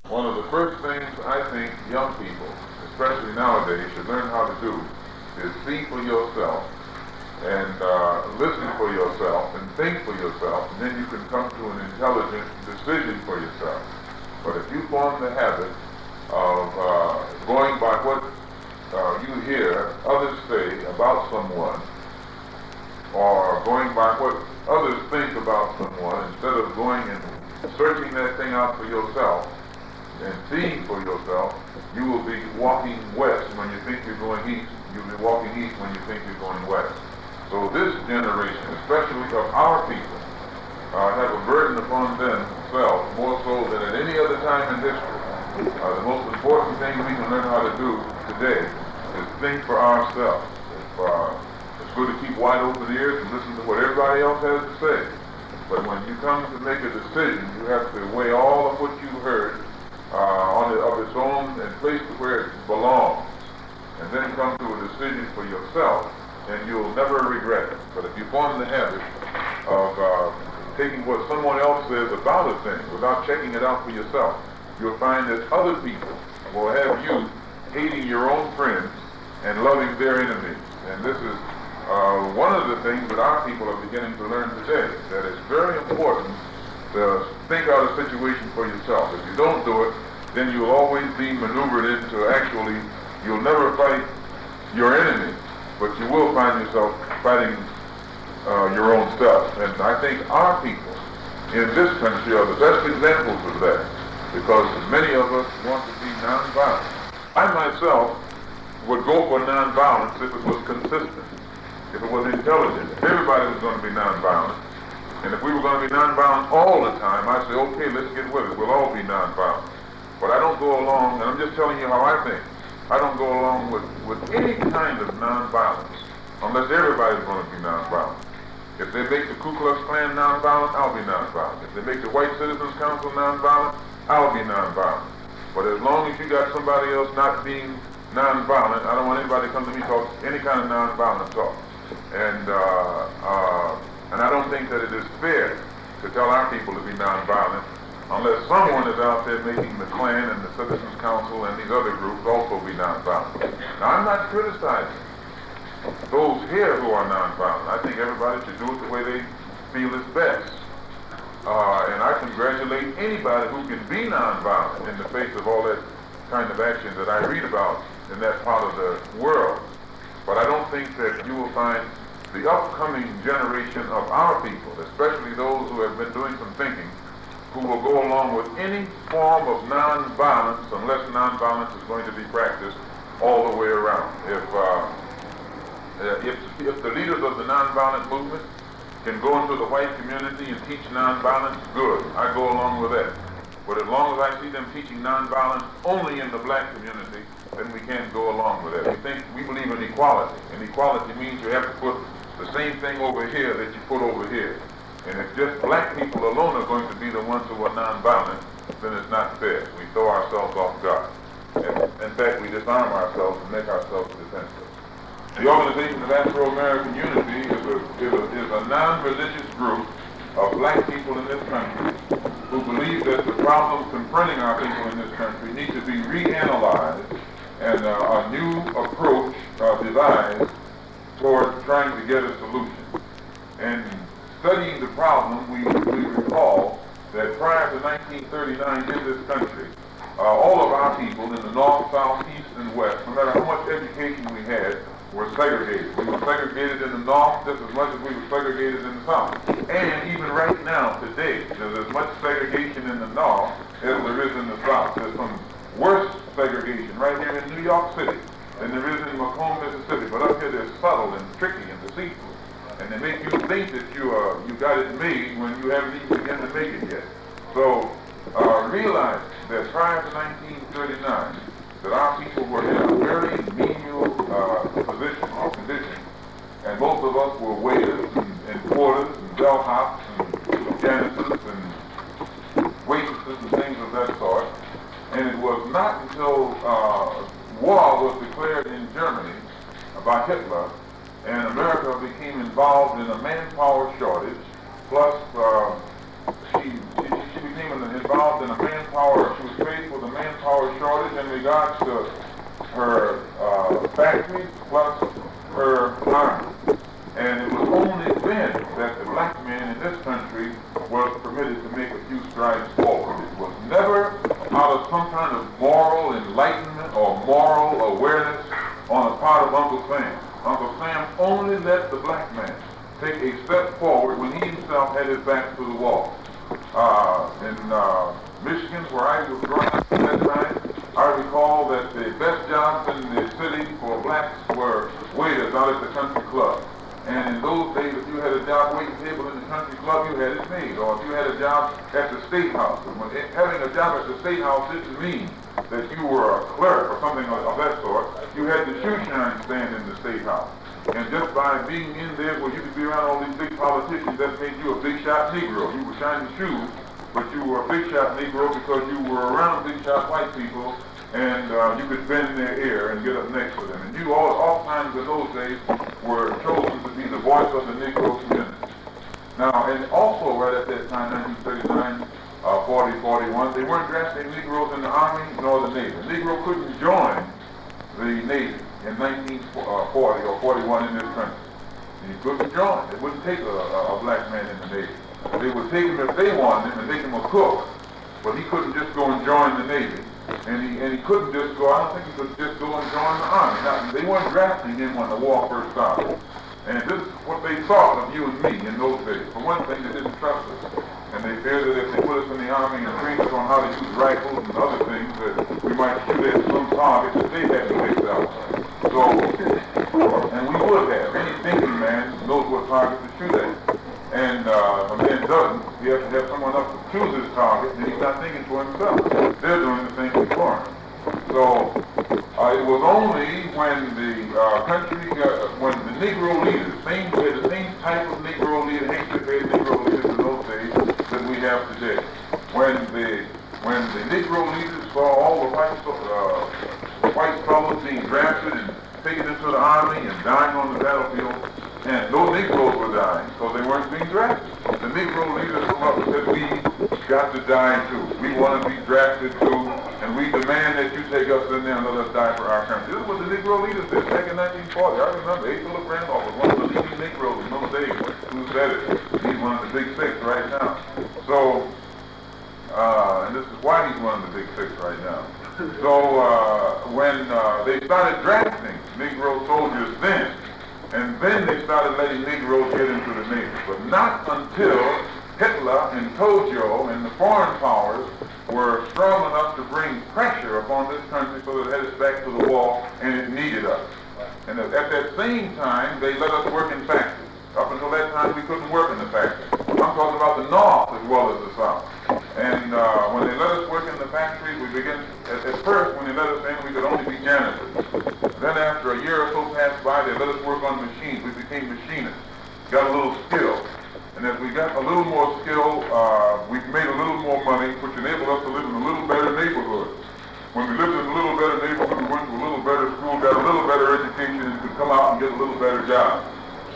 One of the first things I think young people, especially nowadays, should learn how to do is see for yourself and listen for yourself and think for yourself, and then you can come to an intelligent decision for yourself. But if you form the habit of going by what you hear others say about someone, or going by what others think about someone, instead of going and searching that thing out for yourself and seeing for yourself, you will be walking west when you think you're going east. You'll be walking east when you think you're going west. So this generation, especially of our people, have a burden upon themselves more so than at any other time in history. The most important thing we can learn how to do today is think for ourselves. It's good to keep wide open ears and listen to what everybody else has to say. But when you come to make a decision, you have to weigh all of what you heard of its own and place it where it belongs, and then come to a decision for yourself, and you'll never regret it. But if you form the habit of taking what someone else says about a thing without checking it out for yourself, you'll find that other people will have you hating your own friends and loving their enemies. And this is one of the things that our people are beginning to learn today, that it's very important to think out a situation for yourself. If you don't do it, then you'll always be maneuvered into actually, you'll never fight your enemy, but you will find yourself fighting your own self. And I think our people in this country are the best examples of that, because many of us want to be nonviolent. I myself would go for nonviolence if it was consistent, if it was intelligent, if everybody was going to be nonviolent. And if we were going to be nonviolent all the time, I'd say, okay, let's get with it. We'll all be nonviolent. But I don't go along, and I'm just telling you how I think. I don't go along with any kind of nonviolence unless everybody's going to be nonviolent. If they make the Ku Klux Klan nonviolent, I'll be nonviolent. If they make the White Citizens Council nonviolent, I'll be nonviolent. But as long as you got somebody else not being nonviolent, I don't want anybody to come to me talk any kind of nonviolent talk. And I don't think that it is fair to tell our people to be nonviolent unless someone is out there making the Klan and the Citizens Council and these other groups also be nonviolent. Now, I'm not criticizing those here who are nonviolent. I think everybody should do it the way they feel is best. And I congratulate anybody who can be nonviolent in the face of all that kind of action that I read about in that part of the world. But I don't think that you will find the upcoming generation of our people, especially those who have been doing some thinking, who will go along with any form of nonviolence unless nonviolence is going to be practiced all the way around. If the leaders of the nonviolent movement can go into the white community and teach nonviolence, good. I go along with that. But as long as I see them teaching nonviolence only in the black community, then we can't go along with that. We believe in equality, and equality means you have to put the same thing over here that you put over here. And if just black people alone are going to be the ones who are nonviolent, then it's not fair. We throw ourselves off guard. And in fact, we disarm ourselves and make ourselves defenseless. The Organization of Afro-American Unity is a non-religious group of black people in this country who believe that the problems confronting our people in this country need to be reanalyzed and a new approach devised toward trying to get a solution. And studying the problem, we recall that prior to 1939 in this country, all of our people in the north, south, east, and west, no matter how much education we had, were segregated. We were segregated in the north just as much as we were segregated in the south. And even right now, today, there's as much segregation in the north as there is in the south. There's some worse segregation right here in New York City than there is in Macomb, Mississippi. But up here, they're subtle and tricky and deceitful. And they make you think that you got it made when you haven't even begun to make it yet. So realize that prior to 1939, that our people were in a very menial position or condition, and most of us were waiters and porters and bellhops and janitors and waitresses and things of that sort. And it was not until war was declared in Germany by Hitler, and America became involved in a manpower shortage, plus she became involved in a manpower, she was paid for the regards to her factories plus her army. And it was only then that the black man in this country was permitted to make a few strides forward. It was never out of some kind of moral enlightenment or moral awareness on the part of Uncle Sam. Uncle Sam only let the black man take a step forward when he himself had his back to the wall. In Michigan, where I was growing up at that time, I recall that the best jobs in the city for blacks were waiters out at the country club. And in those days, if you had a job waiting table in the country club, you had it made. Or if you had a job at the State House. Having a job at the State House didn't mean that you were a clerk or something of that sort. You had the shoe shine stand in the State House. And just by being in there where you could be around all these big politicians, that made you a big shot Negro. You were shining shoes, but you were a big shot Negro because you were around big shot white people, and you could bend their ear and get up next to them. And you all times in those days were chosen to be the voice of the Negro community. Now, and also right at that time, 1939, 40, 41, they weren't drafting Negroes in the Army nor the Navy. The Negro couldn't join the Navy in 1940 or 41 in this country. He couldn't join. It wouldn't take a black man in the Navy. They would take him if they wanted him and make him a cook, but he couldn't just go and join the Navy. And he couldn't just go, I don't think he could just go and join the Army. Now, they weren't drafting him when the war first started. And this is what they thought of you and me in those days. For one thing, they didn't trust us. And they feared that if they put us in the Army and trained us on how to use rifles and other things, that we might shoot at some target that they hadn't picked out. So, and we would have. Any thinking man knows what target to shoot at. And if a man doesn't, he has to have someone else to choose his target, and he's not thinking for himself. They're doing the thinking for him. So, it was only when the country, when the Negro leaders, the same type of Negro leader, hatred-based Negro leaders in those days that we have today. When the Negro leaders saw all the white fellows being drafted and taken into the Army and dying on the battlefield, and those Negroes were dying, so they weren't being drafted. The Negro leaders come up and said, we got to die too. We want to be drafted too, and we demand that you take us in there and let us die for our country. This is what the Negro leaders did back in 1940. I remember A. Philip Randolph was one of the leading Negroes in those days who said it. He's one of the big six right now. So, and this is why he's one of the big six right now. So, when they started drafting Negro soldiers then, and then they started letting Negroes get into the Navy. But not until Hitler and Tojo and the foreign powers were strong enough to bring pressure upon this country so that it had its back to the wall and it needed us. And at that same time, they let us work in factories. Up until that time, we couldn't work in the factory. I'm talking about the North as well as the South. And when they let us work in the factories, we began, at first, when they let us in, we could only be janitors. Then after a year or so passed by, they let us work on machines. We became machinists, got a little skill. And as we got a little more skill, we made a little more money, which enabled us to live in a little better neighborhood. When we lived in a little better neighborhood, we went to a little better school, got a little better education, and could come out and get a little better job.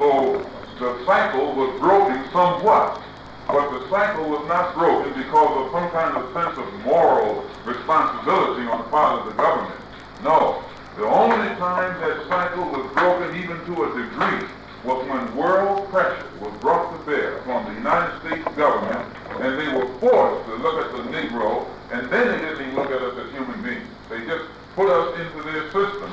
So the cycle was broken somewhat. But the cycle was not broken because of some kind of sense of moral responsibility on the part of the government. No. The only time that cycle was broken even to a degree was when world pressure was brought to bear upon the United States government, and they were forced to look at the Negro, and then they didn't even look at us as human beings. They just put us into their system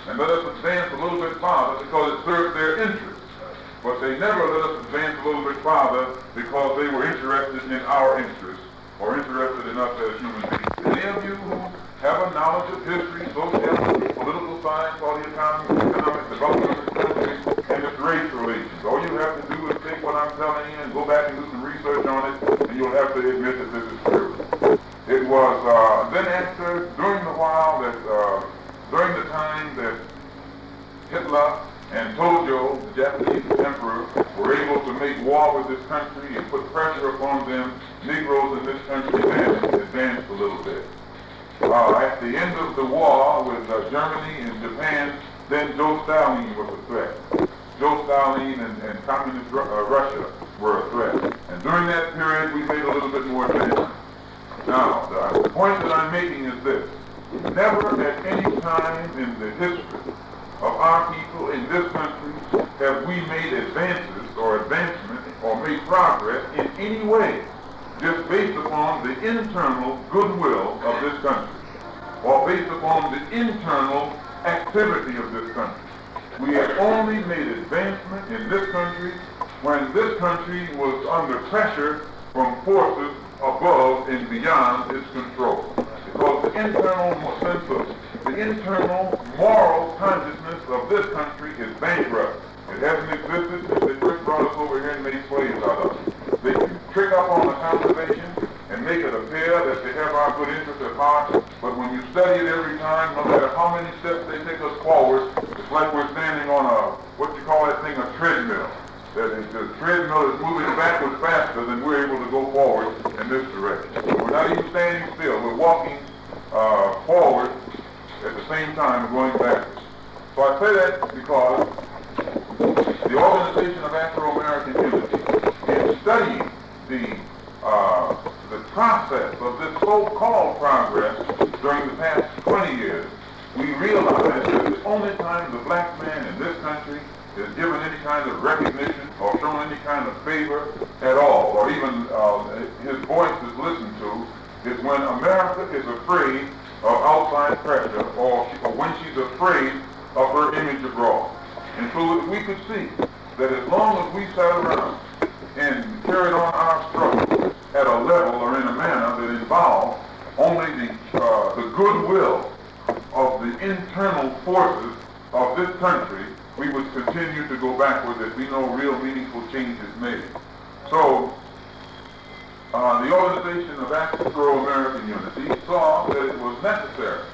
and let us advance a little bit farther because it served their interests. But they never let us advance a little bit farther because they were interested in our interests or interested in us as human beings. Any of you who have a knowledge of history, sociology, political science, or the economic development of the country, and its race relations, all you have to do is take what I'm telling you and go back and do some research on it, and you'll have to admit that this is true. It was then after, during the time that Hitler and Tojo, the Japanese emperor, were able to make war with this country and put pressure upon them, Negroes in this country then advanced a little bit. At the end of the war with Germany and Japan, then Joe Stalin was a threat. Joe Stalin and communist Russia were a threat. And during that period, we made a little bit more advance. Now, the point that I'm making is this. Never at any time in the history of our people in this country have we made advances or advancement or made progress in any way just based upon the internal goodwill of this country or based upon the internal activity of this country. We have only made advancement in this country when this country was under pressure from forces above and beyond its control. Because the internal sense of, the internal moral consciousness of this country is bankrupt. It hasn't existed since they first brought us over here and made slaves out of it. They can trick up on the conversation and make it appear that they have our good interests at heart, but when you study it every time, no matter how many steps they take us forward, it's like we're standing on a, what you call that thing, a treadmill. That is, the treadmill is moving backwards faster than we're able to go forward in this direction. We're not even standing still. We're walking forward at the same time going backwards. So I say that because the Organization of Afro-American Unity, in studying the process of this so-called progress during the past 20 years, we realize that the only time the black man in this country is given any kind of recognition or shown any kind of favor at all, or even his voice is listened to, is when America is afraid of outside pressure or when she's afraid of her image abroad. And so we could see that as long as we sat around and carried on our struggle at a level or in a manner that involved only the goodwill of the internal forces of this country, we would continue to go backwards if we no real meaningful change is made. So, the Organization of Afro-American Unity saw that it was necessary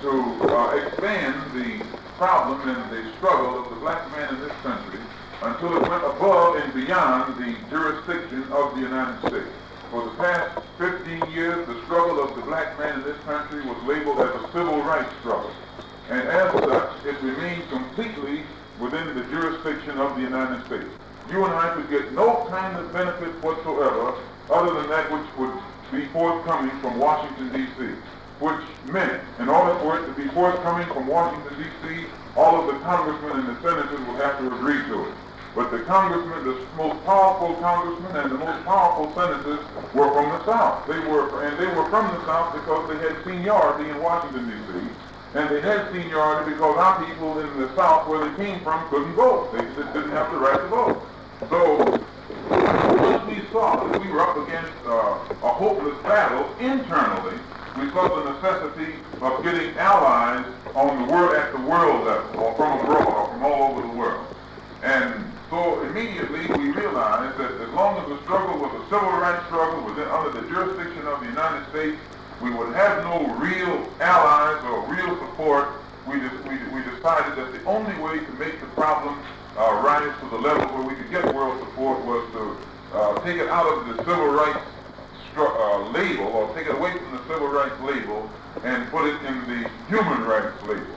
to expand the problem and the struggle of the black man in this country until it went above and beyond the jurisdiction of the United States. For the past 15 years, the struggle of the black man in this country was labeled as a civil rights struggle. And as such, it remained completely within the jurisdiction of the United States. You and I could get no kind of benefit whatsoever other than that which would be forthcoming from Washington, D.C., which meant, in order for it to be forthcoming from Washington, D.C., all of the congressmen and the senators would have to agree to it. But the congressmen, the most powerful congressmen and the most powerful senators were from the South. They were from the South because they had seniority in Washington, D.C., and they had seniority because our people in the South, where they came from, couldn't vote. They just didn't have the right to vote. So once we saw that we were up against a hopeless battle internally, we saw the necessity of getting allies on the world at the world level, or from abroad, or from all over the world. And so immediately we realized that as long as the struggle was a civil rights struggle within under the jurisdiction of the United States, we would have no real allies or real support. We decided that the only way to make the problem rise to the level where we could get world support was to take it out of the civil rights label, or take it away from the civil rights label and put it in the human rights label.